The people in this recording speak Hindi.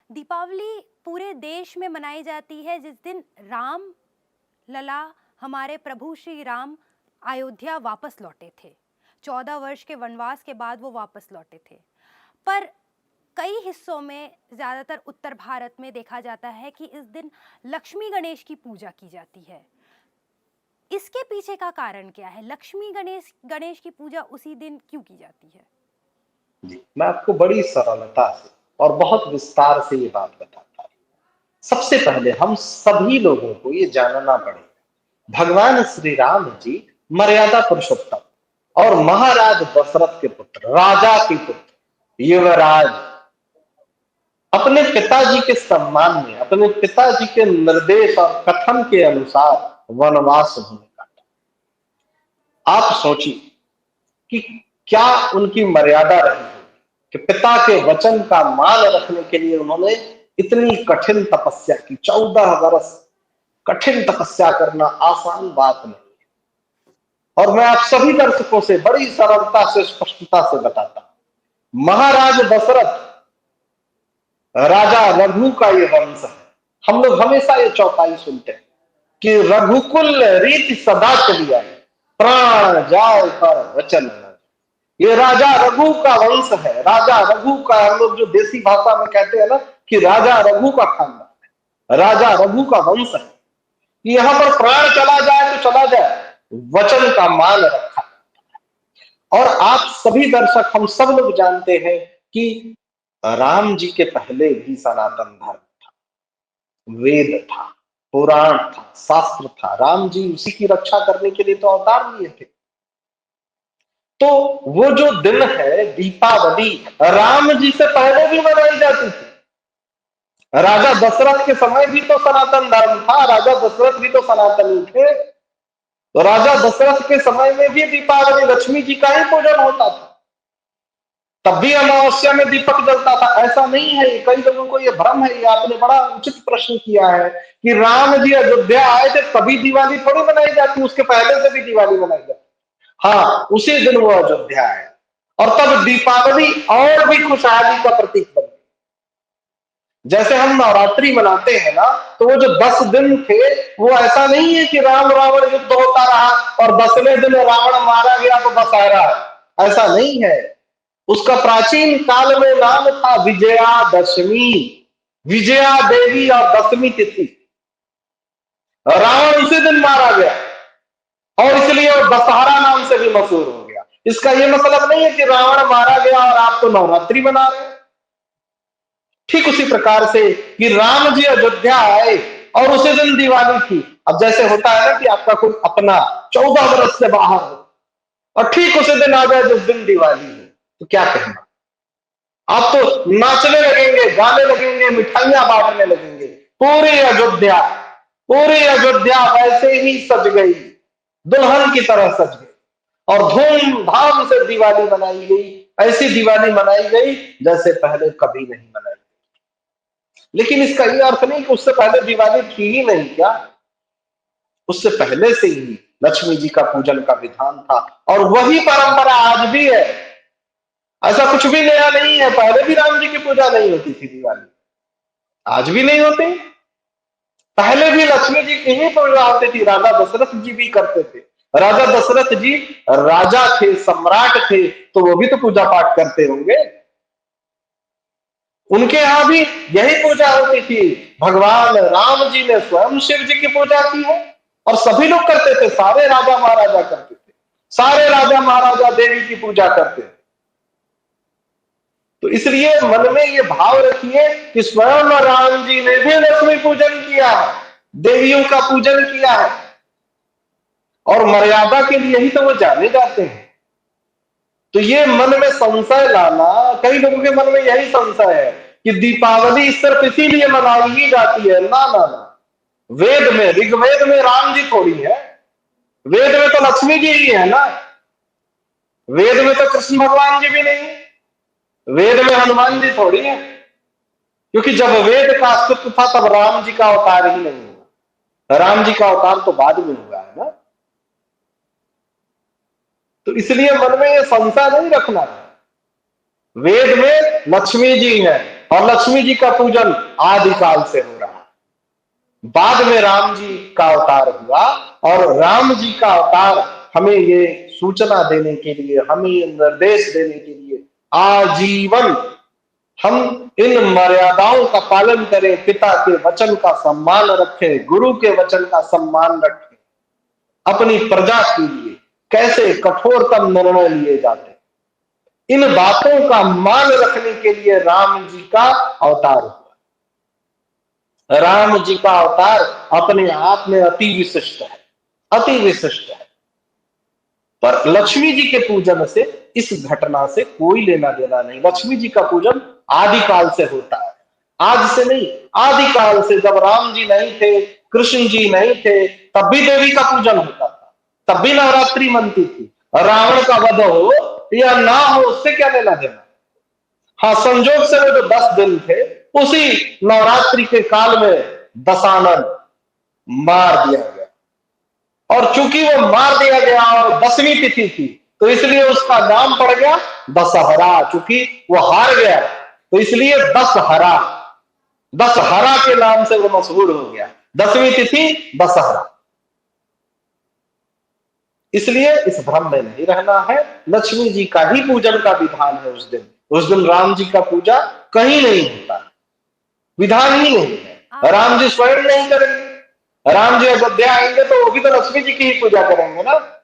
दीपावली पूरे देश में मनाई जाती है जिस दिन राम लला हमारे प्रभु श्री राम अयोध्या वापस लौटे थे। 14 वर्ष के वनवास के बाद वो वापस लौटे थे। पर कई हिस्सों में, ज़्यादातर उत्तर भारत में देखा जाता है कि इस दिन लक्ष्मी गणेश की पूजा की जाती है। इसके पीछे का कारण क्या है? लक्ष्मी गणेश गणेश की पूजा उसी दिन क्यों की जाती है? जी, मैं आपको बड़ी सरलता से और बहुत विस्तार से ये बात बताता हूँ। सबसे पहले हम सभी लोगों को ये जानना पड़ेगा, भगवान श्री राम जी मर्यादा पुरुषोत्तम और महाराज दशरथ के पुत्र, राजा के पुत्र, युवराज, अपने पिताजी के सम्मान में, अपने पिताजी के निर्देश और कथन के अनुसार वनवास उन्होंने काटा। आप सोचिए कि क्या उनकी मर्यादा रही होगी कि पिता के वचन का मान रखने के लिए उन्होंने इतनी कठिन तपस्या की। 14 वर्ष कठिन तपस्या करना आसान बात नहीं। और मैं आप सभी दर्शकों से बड़ी सरलता से, स्पष्टता से बताता हूं, महाराज दशरथ राजा रघु का ये वंश है। हम लोग हमेशा ये चौपाई सुनते हैं कि रघुकुल रीति सदा चली आई, प्राण जाए पर वचन न। ये राजा रघु का वंश है, राजा रघु का, हम लोग जो देसी भाषा में कहते हैं ना कि राजा रघु का खानदान है, राजा रघु का वंश है। यहां पर प्राण चला जाए तो चला जाए, वचन का मान रखा। और आप सभी दर्शक, हम सब लोग जानते हैं कि राम जी के पहले भी सनातन धर्म था, वेद था, पुराण था, शास्त्र था। राम जी उसी की रक्षा करने के लिए तो अवतार लिए थे। तो वो जो दिन है दीपावली, राम जी से पहले भी मनाई जाती थी। राजा दशरथ के समय भी तो सनातन धर्म था, राजा दशरथ भी तो सनातनी थे। तो राजा दशरथ के समय में भी दीपावली लक्ष्मी जी का ही पूजन होता था, तब भी अमावस्या में दीपक जलता था। ऐसा नहीं है, कई लोगों को ये भ्रम है। ये आपने बड़ा उचित प्रश्न किया है कि राम जी अयोध्या आए थे तभी दिवाली थोड़ी मनाई जाती, उसके पहले से भी दिवाली मनाई जाती। हाँ, उसी दिन वो अयोध्या आए और तब दीपावली और भी खुशहाली का प्रतीक बन गई। जैसे हम नवरात्रि मनाते हैं ना, तो वो जो 10 दिन थे, वो ऐसा नहीं है कि राम रावण युद्ध होता रहा और 10वें दिन रावण मारा गया तो दशहरा है। ऐसा नहीं है। उसका प्राचीन काल में नाम था विजयादशमी, विजया देवी और दशमी तिथि। रावण उसी दिन मारा गया और इसलिए वो दशहरा नाम से भी मशहूर हो गया। इसका ये मतलब नहीं है कि रावण मारा गया और आप तो नवरात्रि मना रहे हैं। ठीक उसी प्रकार से कि राम जी अयोध्या आए और उसी दिन दिवाली थी। अब जैसे होता है ना कि आपका कोई अपना 14 वर्ष से बाहर हो और ठीक उसी दिन आ जाए जिस दिन दिवाली है, तो क्या कहना। आप तो नाचने लगेंगे, गाने लगेंगे, मिठाइयां बांटने लगेंगे। पूरी अयोध्या वैसे ही सज गई, दुल्हन की तरह सज गई और धूमधाम से दिवाली मनाई गई। ऐसी दिवाली मनाई गई जैसे पहले कभी नहीं मनाई। लेकिन इसका ये अर्थ नहीं कि उससे पहले दिवाली थी ही नहीं। क्या, उससे पहले से ही लक्ष्मी जी का पूजन का विधान था और वही परंपरा आज भी है। ऐसा कुछ भी नया नहीं है, पहले भी राम जी की पूजा नहीं होती थी दिवाली, आज भी नहीं होती। पहले भी लक्ष्मी जी की ही पूजा होती थी, राजा दशरथ जी भी करते थे। राजा दशरथ जी राजा थे, सम्राट थे, तो वो भी तो पूजा पाठ करते होंगे। उनके यहां भी यही पूजा होती थी। भगवान राम जी ने स्वयं शिव जी की पूजा की है और सभी लोग करते थे, सारे राजा महाराजा करते थे, सारे राजा महाराजा देवी की पूजा करते थे। तो इसलिए मन में ये भाव रखिए कि स्वयं राम जी ने भी लक्ष्मी पूजन किया है, देवियों का पूजन किया है और मर्यादा के लिए ही तो वो जाने जाते हैं। तो ये मन में संशय लाना, कई लोगों के मन में यही संशय है कि दीपावली सिर्फ इसीलिए मनाई ही जाती है। ना ना ना, वेद में, ऋग्वेद में राम जी थोड़ी है, वेद में तो लक्ष्मी जी ही है ना, वेद में तो कृष्ण भगवान जी भी नहीं है, वेद में हनुमान जी थोड़ी है। क्योंकि जब वेद का अस्तित्व था तब राम जी का अवतार ही नहीं हुआ, राम जी का अवतार तो बाद में हुआ है ना। तो इसलिए मन में यह संशय नहीं रखना। वेद में लक्ष्मी जी है, और लक्ष्मी जी का पूजन आदिकाल से हो रहा है। बाद में राम जी का अवतार हुआ और राम जी का अवतार हमें ये सूचना देने के लिए, हमें ये निर्देश देने के लिए आजीवन हम इन मर्यादाओं का पालन करें, पिता के वचन का सम्मान रखें, गुरु के वचन का सम्मान रखें, अपनी प्रजा के लिए कैसे कठोरतम निर्णय लिए जाते, इन बातों का मान रखने के लिए राम जी का अवतार हुआ। राम जी का अवतार अपने आप में अति विशिष्ट है, अति विशिष्ट है। पर लक्ष्मी जी के पूजन से इस घटना से कोई लेना देना नहीं। लक्ष्मी जी का पूजन आदिकाल से होता है, आज से नहीं, आदिकाल से। जब राम जी नहीं थे, कृष्ण जी नहीं थे, तब भी देवी का पूजन होता था, तब भी नवरात्रि मनती थी। रावण का वध हो या ना हो, उससे क्या लेना देना। हाँ, संजोग से वो जो 10 दिन थे, उसी नवरात्रि के काल में दशानन मार दिया गया, और चूंकि वो मार दिया गया और 10वीं तिथि थी, तो इसलिए उसका नाम पड़ गया दशहरा। चूंकि वो हार गया तो इसलिए दशहरा, दशहरा के नाम से वो मशहूर हो गया। 10वीं तिथि दशहरा। इसलिए इस भ्रम में नहीं रहना है। लक्ष्मी जी का ही पूजन का विधान है उस दिन। उस दिन राम जी का पूजा कहीं नहीं होता, विधान ही नहीं है। राम जी स्वयं नहीं करेंगे। राम जी अयोध्या आएंगे तो वो भी तो लक्ष्मी जी की ही पूजा करेंगे ना।